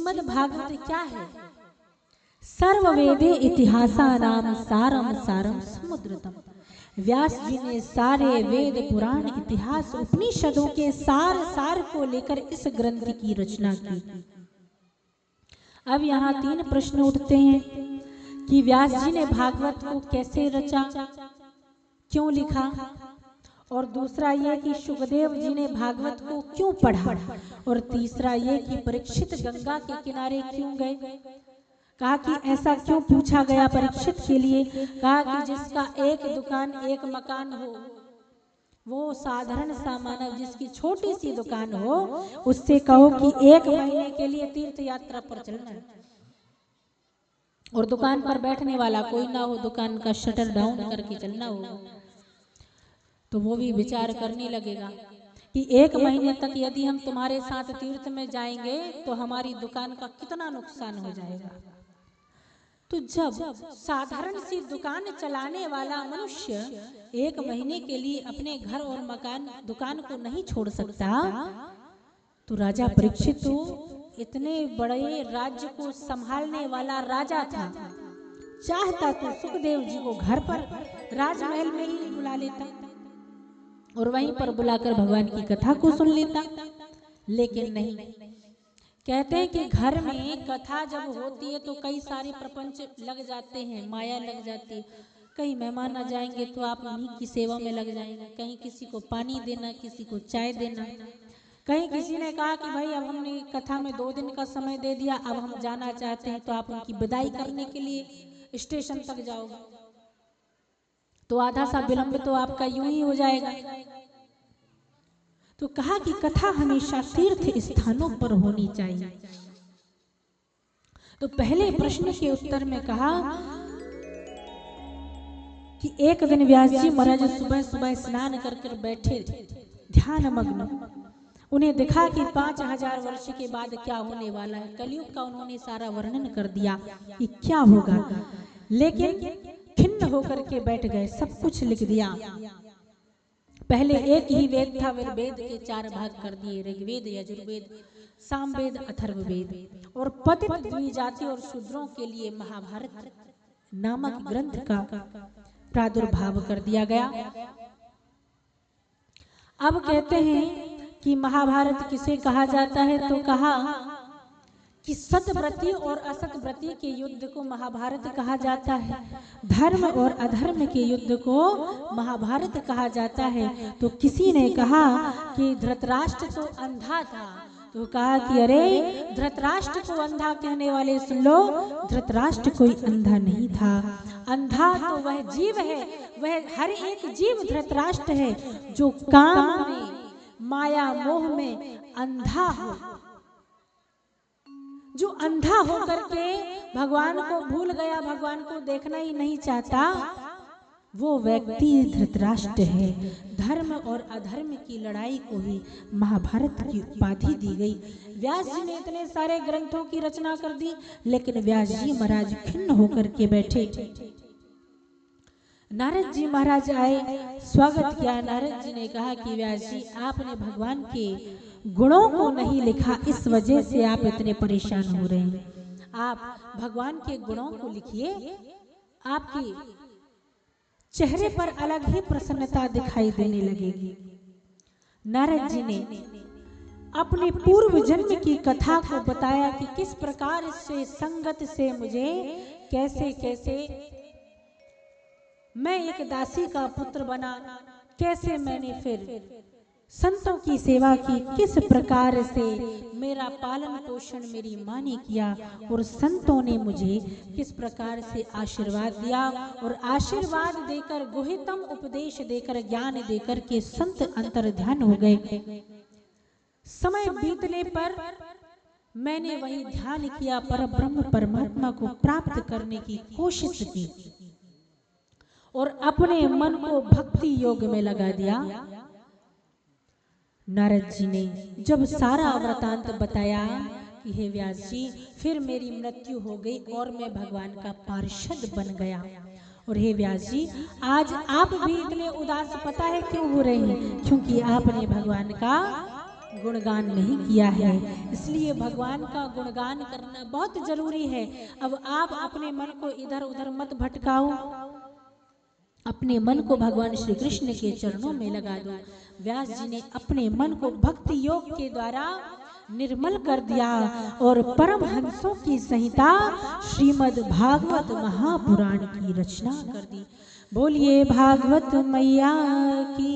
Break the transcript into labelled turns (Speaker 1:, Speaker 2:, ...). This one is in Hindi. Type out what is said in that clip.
Speaker 1: श्रीमद् भागवत क्या है? सर्ववेदे इतिहासानाम सारम सारम समुद्रतम। व्यास जी ने सारे वेद पुराण इतिहास उपनिषदों के सार को लेकर इस ग्रंथ की रचना की। अब यहाँ 3 प्रश्न उठते हैं कि व्यास जी ने भागवत को कैसे रचा, क्यों लिखा, और दूसरा ये कि सुखदेव जी ने भागवत को क्यों पढ़ा, और तीसरा ये कि परीक्षित गंगा के किनारे क्यों गए। कहा कि ऐसा क्यों पूछा गया परीक्षित के लिए। कहा कि जिसका एक दुकान एक मकान हो, वो साधारण सा मानव जिसकी छोटी सी दुकान हो, उससे कहो कि 1 महीने के लिए तीर्थ यात्रा पर चलना है, और दुकान पर बैठने वाला कोई ना हो, दुकान का शटर डाउन करके चलना हो, तो वो भी विचार करने लगेगा कि 1 महीने तक यदि हम तुम्हारे साथ तीर्थ में जाएंगे तो हमारी दुकान का कितना नुकसान हो जाएगा। तो जब साधारण सी दुकान चलाने वाला मनुष्य 1 महीने के लिए अपने घर और मकान दुकान को नहीं छोड़ सकता, तो राजा परीक्षित तो इतने बड़े राज्य को संभालने वाला राजा था, चाहता तो सुखदेव जी को घर पर राजमहल में ही बुला लेता और वहीं पर बुलाकर भगवान की कथा को सुन लेता, लेकिन नहीं। कहते हैं कि घर में कथा जब होती है तो कई सारे प्रपंच लग जाते हैं, माया लग जाती है। कहीं मेहमान आ जाएंगे तो आप उन्हीं की सेवा में लग जाएंगे, कहीं किसी को पानी देना, किसी को चाय देना, कहीं किसी ने कहा कि भाई अब हमने कथा में 2 दिन का समय दे दिया, अब हम जाना चाहते हैं, तो आप उनकी विदाई करने के लिए स्टेशन तक जाओगे, तो आधा सा विलंब तो आपका यूं ही हो जाएगा। तो कहा कि कथा हमेशा तीर्थ स्थानों पर होनी चाहिए। तो पहले प्रश्न के उत्तर में कहा कि एक दिन व्यास जी महाराज सुबह सुबह स्नान कर कर बैठे ध्यान मग्न। उन्हें दिखा कि 5000 वर्ष के बाद क्या होने वाला है। कलयुग का उन्होंने सारा वर्णन कर दिया कि क्या होगा, लेकिन खिन्न होकर के बैठ गए, सब कुछ लिख दिया। पहले एक ही वेद था, फिर वेद के 4 भाग कर दिए, ऋग्वेद, यजुर्वेद, सामवेद, अथर्ववेद, और पतित द्विजाति और शूद्रों के लिए महाभारत नामक ग्रंथ का प्रादुर्भाव कर दिया गया। अब कहते हैं कि महाभारत किसे कहा जाता है, तो कहा कि सतव्रती और असतव्रती के युद्ध को महाभारत कहा जाता है, धर्म और अधर्म के युद्ध को महाभारत कहा जाता है। तो किसी ने कहा कि धृतराष्ट्र तो अंधा था, तो कहा कि अरे धृतराष्ट्र को अंधा कहने वाले सुन लो, धृतराष्ट्र कोई अंधा नहीं था, अंधा तो वह जीव है, वह हर एक जीव धृतराष्ट्र है जो काम में, माया मोह में अंधा हो, जो अंधा होकर के भगवान को भूल गया, भगवान को देखना ही नहीं चाहता, वो व्यक्ति धृतराष्ट्र है। धर्म और अधर्म की लड़ाई को ही महाभारत की उपाधि दी गई। व्यास जी ने इतने सारे ग्रंथों की रचना कर दी, लेकिन व्यास जी महाराज खिन्न होकर के बैठे। नारद जी महाराज आए, स्वागत किया। नारद जी ने कहा कि व्यास जी आपने भगवान के गुणों को नहीं लिखा, इस वजह से आप इतने परेशान हो रहे हैं। आप भगवान के गुणों को लिखिए, आपके चेहरे पर अलग ही प्रसन्नता दिखाई देने लगेगी। नारद जी ने अपने पूर्व जन्म की कथा को बताया कि किस प्रकार से संगत से मुझे कैसे कैसे मैं एक दासी का पुत्र बना, कैसे मैंने फिर संतों की सेवा की, किस प्रकार से मेरा पालन पोषण मेरी माँ ने किया और संतों ने मुझे किस प्रकार से आशीर्वाद दिया, और आशीर्वाद देकर गुहितम उपदेश देकर ज्ञान देकर के संत अंतर ध्यान हो गए। समय बीतने पर मैंने वही ध्यान किया, पर ब्रह्म परमात्मा को प्राप्त करने की कोशिश की और अपने मन को भक्ति योग में लगा दिया। नारद जी ने जब सारा वृतांत बताया कि हे व्यास जी, फिर मेरी मृत्यु हो गई और मैं भगवान का पार्षद बन गया। और हे व्यास जी, आज आप भी इतने उदास पता है क्यों हो रहे हैं? क्योंकि आपने भगवान का गुणगान नहीं किया है, इसलिए भगवान का गुणगान करना बहुत जरूरी है। अब आप अपने मन को इधर उधर मत भटकाओ, अपने मन को भगवान श्री कृष्ण के चरणों में लगा दो। व्यास जी ने अपने मन को भक्ति योग के द्वारा निर्मल कर दिया और परमहंसों की संहिता श्रीमद् भागवत महापुराण की रचना कर दी। बोलिए भागवत मैया की